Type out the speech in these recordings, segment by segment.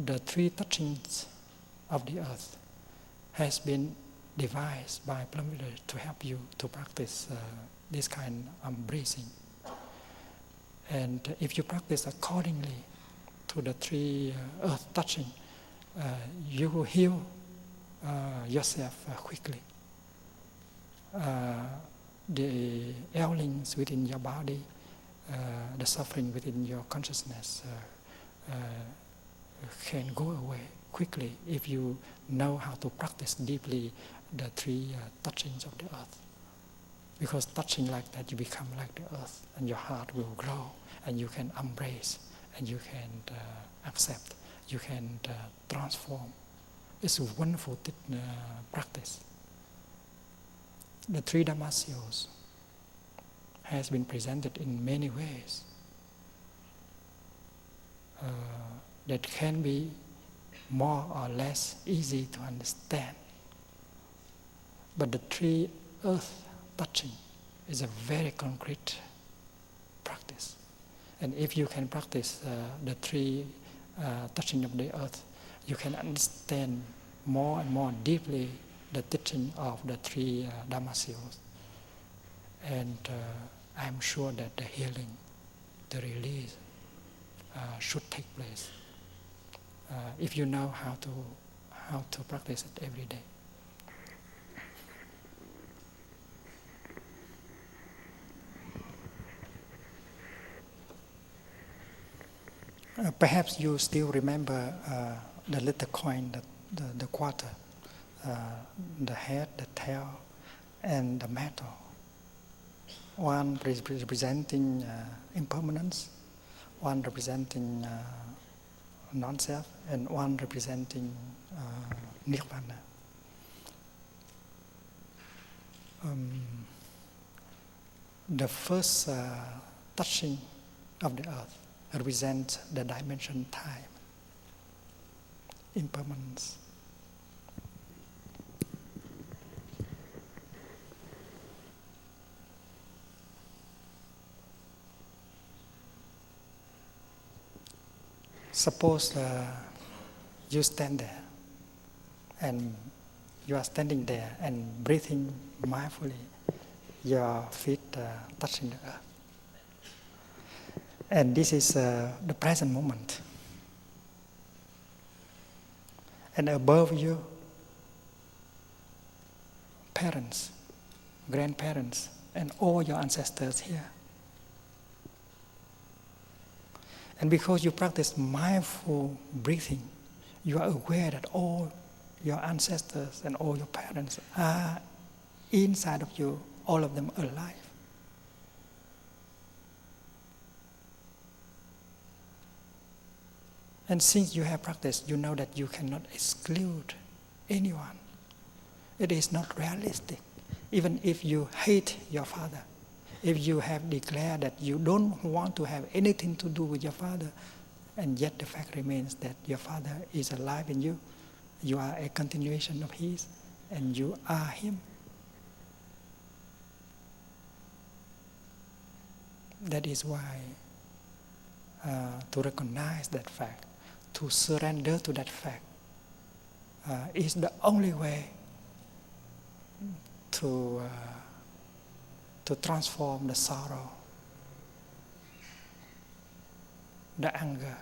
the three touchings of the earth has been devised by primeiro to help you to practice this kind of breathing. And if you practice accordingly to the three earth touching, you will heal yourself quickly. The ailings within your body, the suffering within your consciousness can go away quickly if you know how to practice deeply the three touchings of the earth. Because touching like that, you become like the earth, and your heart will grow, and you can embrace, and you can accept, you can transform. It's a wonderful practice. The three Dharmasiyos has been presented in many ways that can be more or less easy to understand. But the three earth touching is a very concrete practice. And if you can practice the three touching of the earth, you can understand more and more deeply the teaching of the three Dharmasiyos. And I'm sure that the healing, the release should take place if you know how to practice it every day. Perhaps you still remember the little coin, the quarter, the head, the tail, and the metal. One representing impermanence, one representing non-self, and one representing nirvana. The first touching of the earth represents the dimension time, impermanence. Suppose you stand there, and you are standing there and breathing mindfully, your feet touching the earth. And this is the present moment. And above you, parents, grandparents, and all your ancestors here. And because you practice mindful breathing, you are aware that all your ancestors and all your parents are inside of you, all of them alive. And since you have practiced, you know that you cannot exclude anyone. It is not realistic. Even if you hate your father, if you have declared that you don't want to have anything to do with your father, and yet the fact remains that your father is alive in you, you are a continuation of his, and you are him. That is why to recognize that fact, to surrender to that fact, is the only way to transform the sorrow, the anger,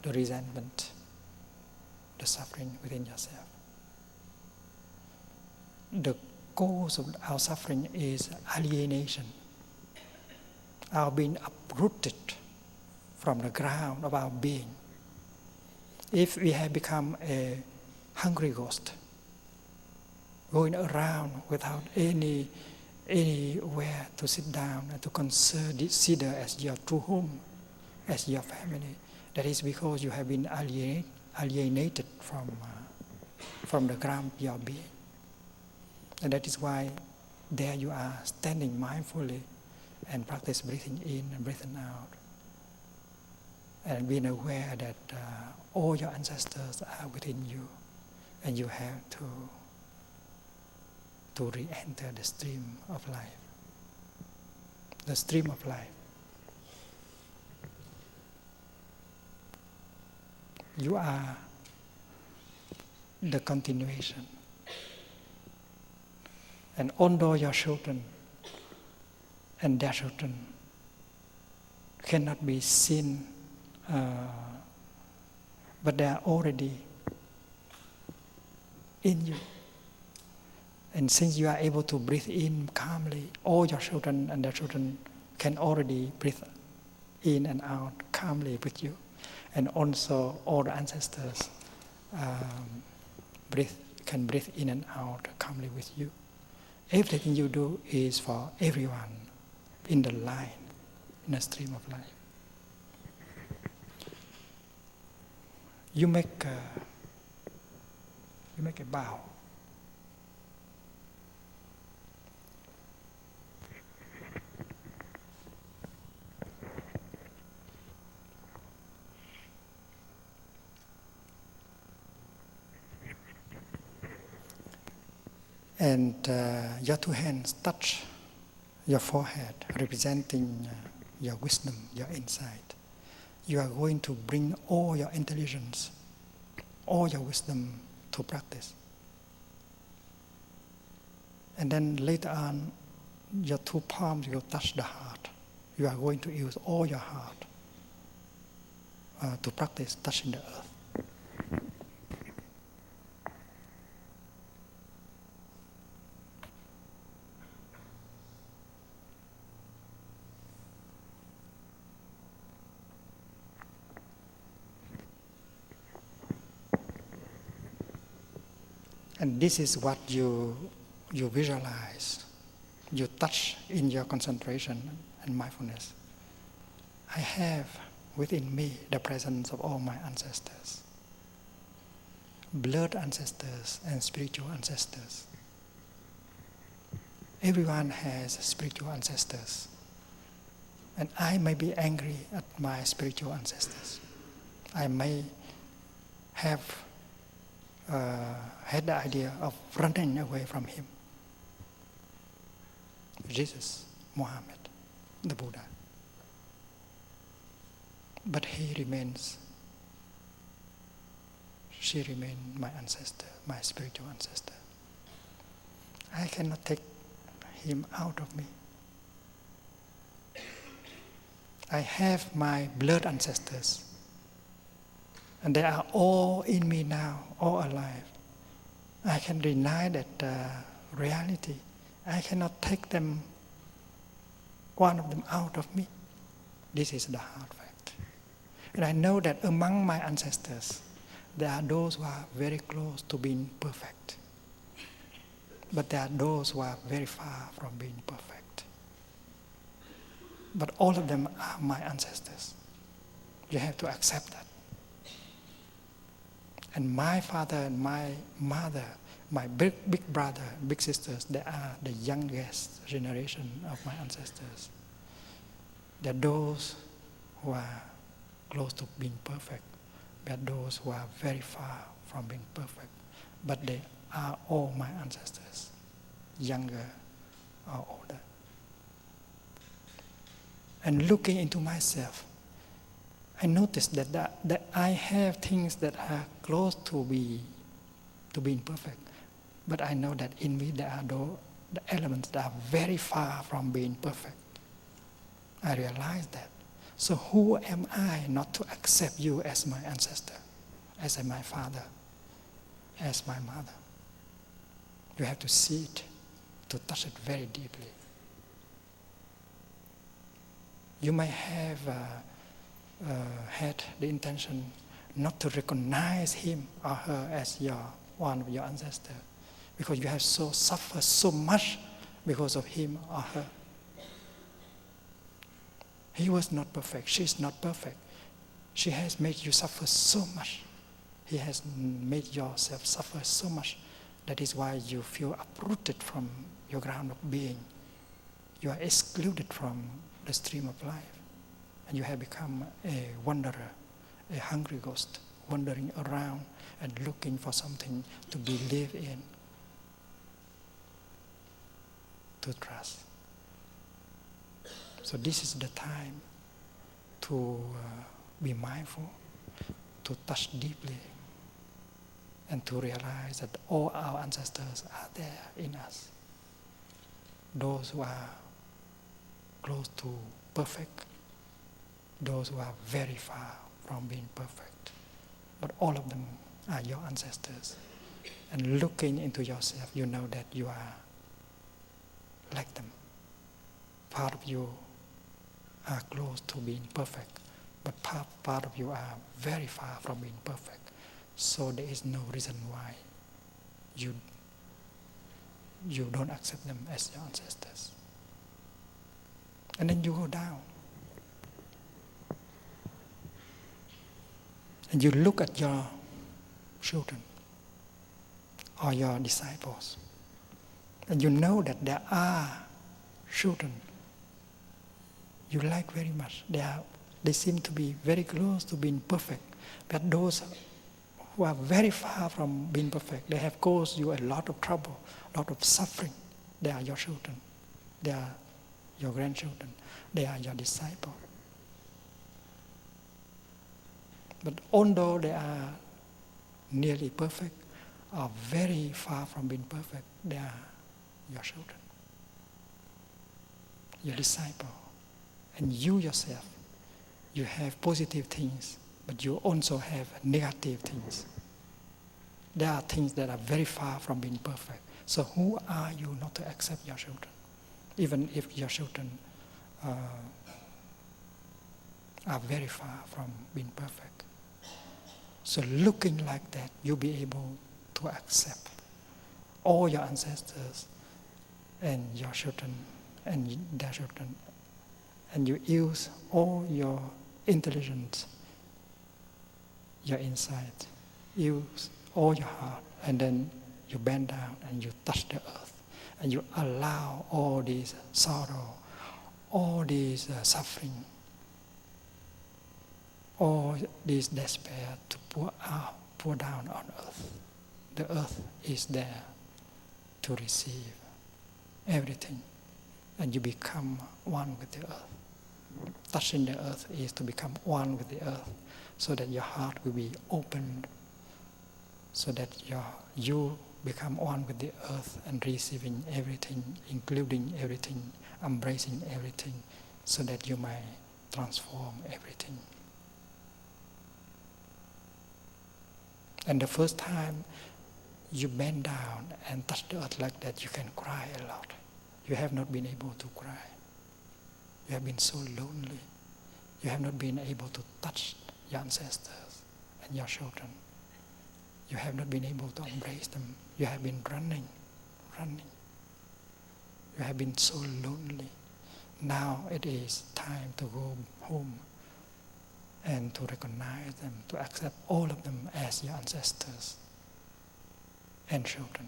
the resentment, the suffering within yourself. The cause of our suffering is alienation, our being uprooted from the ground of our being. If we have become a hungry ghost, going around without anywhere to sit down and to consider as your true home, as your family, that is because you have been alienated from the ground of your being. And that is why there you are standing mindfully and practice breathing in and breathing out. And being aware that all your ancestors are within you, and you have to re-enter the stream of life. The stream of life. You are the continuation. And although your children and their children cannot be seen, but they are already in you. And since you are able to breathe in calmly, all your children and their children can already breathe in and out calmly with you. And also all the ancestors can breathe in and out calmly with you. Everything you do is for everyone in the line, in the stream of life. You make a bow. And your two hands touch your forehead, representing your wisdom, your insight. You are going to bring all your intelligence, all your wisdom to practice. And then later on, your two palms will touch the heart. You are going to use all your heart to practice touching the earth. And this is what you visualize, you touch in your concentration and mindfulness. I have within me the presence of all my ancestors, blood ancestors and spiritual ancestors. Everyone has spiritual ancestors. And I may be angry at my spiritual ancestors. I may have had the idea of running away from him. Jesus, Muhammad, the Buddha. But she remains my ancestor, my spiritual ancestor. I cannot take him out of me. I have my blood ancestors. And they are all in me now, all alive. I can deny that reality. I cannot take them, one of them out of me. This is the hard fact. And I know that among my ancestors, there are those who are very close to being perfect. But there are those who are very far from being perfect. But all of them are my ancestors. You have to accept that. And my father and my mother, my big brother, big sisters, they are the youngest generation of my ancestors. They are those who are close to being perfect. They are those who are very far from being perfect. But they are all my ancestors, younger or older. And looking into myself, I noticed that I have things that are close to being perfect. But I know that in me there are the elements that are very far from being perfect. I realize that. So who am I not to accept you as my ancestor, as my father, as my mother? You have to see it, to touch it very deeply. You may have had the intention not to recognize him or her as one of your ancestors, because you have suffered so much because of him or her. He was not perfect. She is not perfect. She has made you suffer so much. He has made yourself suffer so much. That is why you feel uprooted from your ground of being. You are excluded from the stream of life. And you have become a wanderer, a hungry ghost, wandering around and looking for something to believe in, to trust. So this is the time to be mindful, to touch deeply and to realize that all our ancestors are there in us. Those who are close to perfect, those who are very far from being perfect. But all of them are your ancestors. And looking into yourself, you know that you are like them. Part of you are close to being perfect, but part of you are very far from being perfect. So there is no reason why you don't accept them as your ancestors. And then you go down. And you look at your children or your disciples. And you know that there are children you like very much. They seem to be very close to being perfect. But those who are very far from being perfect, they have caused you a lot of trouble, a lot of suffering. They are your children. They are your grandchildren. They are your disciples. But although they are nearly perfect or very far from being perfect, they are your children, your disciple. And you yourself, you have positive things, but you also have negative things. There are things that are very far from being perfect. So who are you not to accept your children? Even if your children are very far from being perfect. So looking like that, you'll be able to accept all your ancestors and your children and their children. And you use all your intelligence, your insight, use all your heart, and then you bend down and you touch the earth. And you allow all this sorrow, all this suffering, all this despair to pour down on earth. The earth is there to receive everything, and you become one with the earth. Touching the earth is to become one with the earth, so that your heart will be opened, so that you become one with the earth and receiving everything, including everything, embracing everything, so that you may transform everything. And the first time you bend down and touch the earth like that, you can cry a lot. You have not been able to cry. You have been so lonely. You have not been able to touch your ancestors and your children. You have not been able to embrace them. You have been running. You have been so lonely. Now it is time to go home and to recognize them, to accept all of them as your ancestors and children.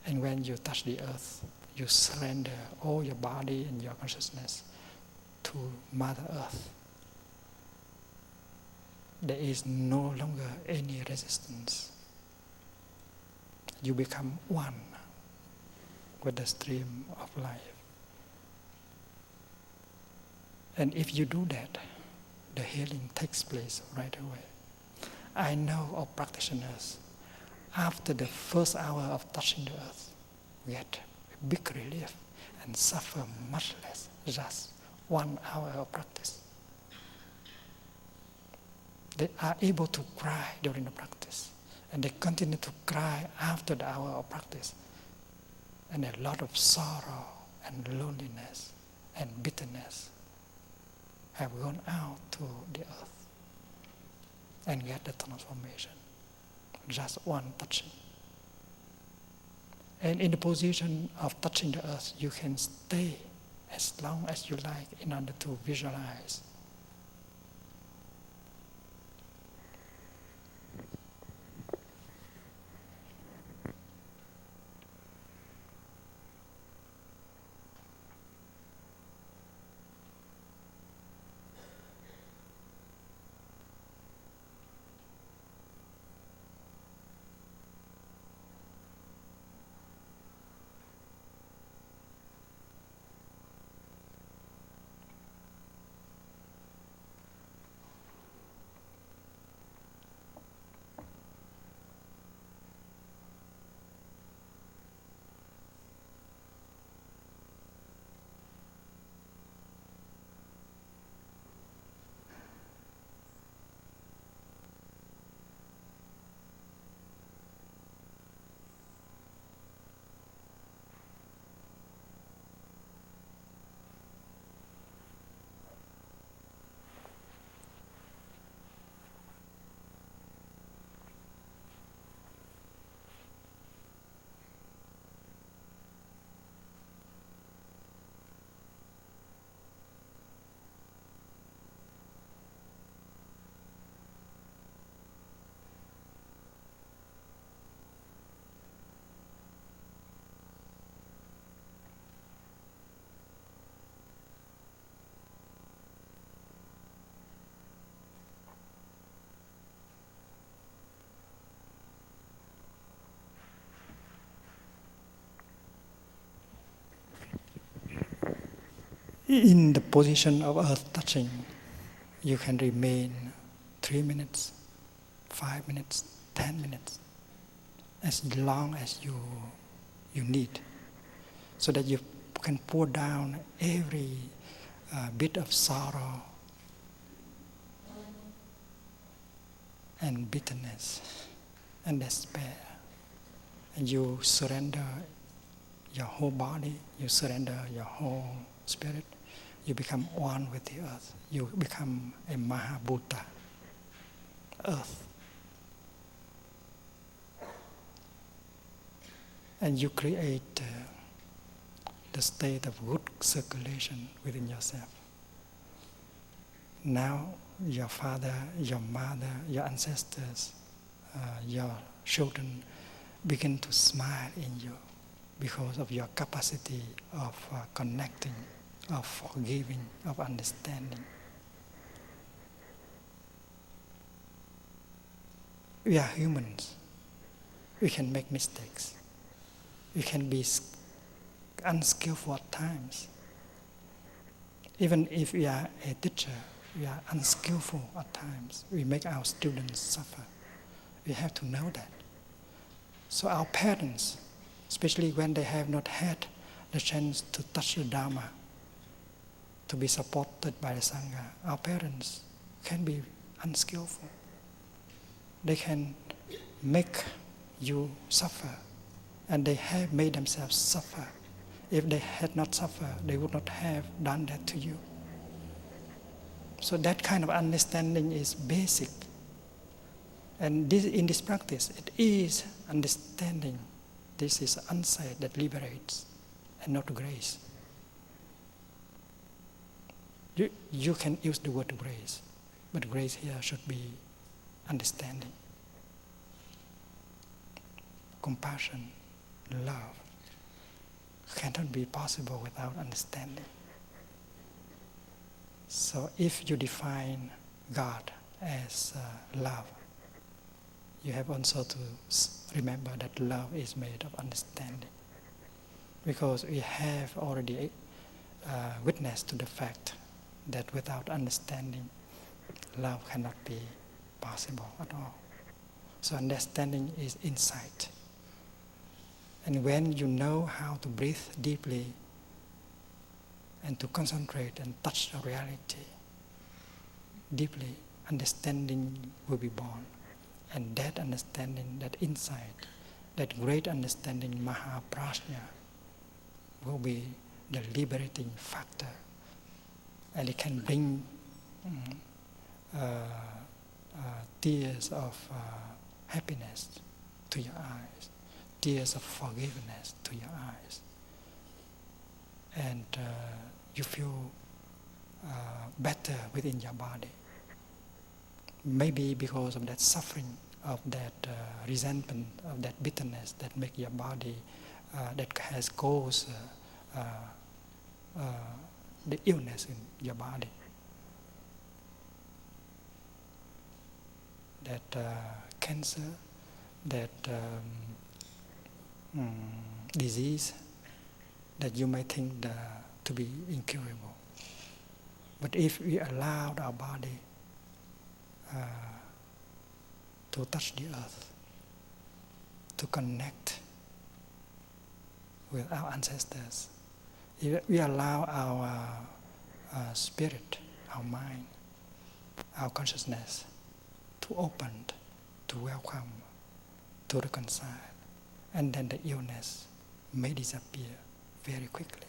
And when you touch the earth, you surrender all your body and your consciousness to Mother Earth. There is no longer any resistance. You become one with the stream of life. And if you do that, the healing takes place right away. I know of practitioners, after the first hour of touching the earth, get a big relief and suffer much less, just 1 hour of practice. They are able to cry during the practice, and they continue to cry after the hour of practice. And a lot of sorrow and loneliness and bitterness have gone out to the earth and get the transformation. Just one touching. And in the position of touching the earth, you can stay as long as you like in order to visualize. in the position of earth touching, you can remain 3 minutes, 5 minutes, 10 minutes, as long as you need, so that you can pour down every bit of sorrow and bitterness and despair. And you surrender your whole body, you surrender your whole spirit, you become one with the earth. You become a Mahabhuta, earth. And you create the state of good circulation within yourself. Now your father, your mother, your ancestors, your children begin to smile in you because of your capacity of connecting, of forgiving, of understanding. We are humans. We can make mistakes. We can be unskillful at times. Even if we are a teacher, we are unskillful at times. We make our students suffer. We have to know that. So our parents, especially when they have not had the chance to touch the Dharma, to be supported by the Sangha, our parents can be unskillful. They can make you suffer, and they have made themselves suffer. If they had not suffered, they would not have done that to you. So that kind of understanding is basic. And in this practice, it is understanding. This is insight that liberates and not grace. You can use the word grace, but grace here should be understanding, compassion, love. Cannot be possible without understanding. So if you define God as love, you have also to remember that love is made of understanding. Because we have already witnessed to the fact that without understanding, love cannot be possible at all. So understanding is insight. And when you know how to breathe deeply and to concentrate and touch the reality deeply, understanding will be born. And that understanding, that insight, that great understanding, Mahaprajna, will be the liberating factor. And it can bring tears of happiness to your eyes, tears of forgiveness to your eyes. And you feel better within your body. Maybe because of that suffering, of that resentment, of that bitterness that make your body, that has caused the illness in your body. That cancer, that disease that you may think to be incurable. But if we allowed our body to touch the earth, to connect with our ancestors, if we allow our spirit, our mind, our consciousness to open, to welcome, to reconcile, and then the illness may disappear very quickly.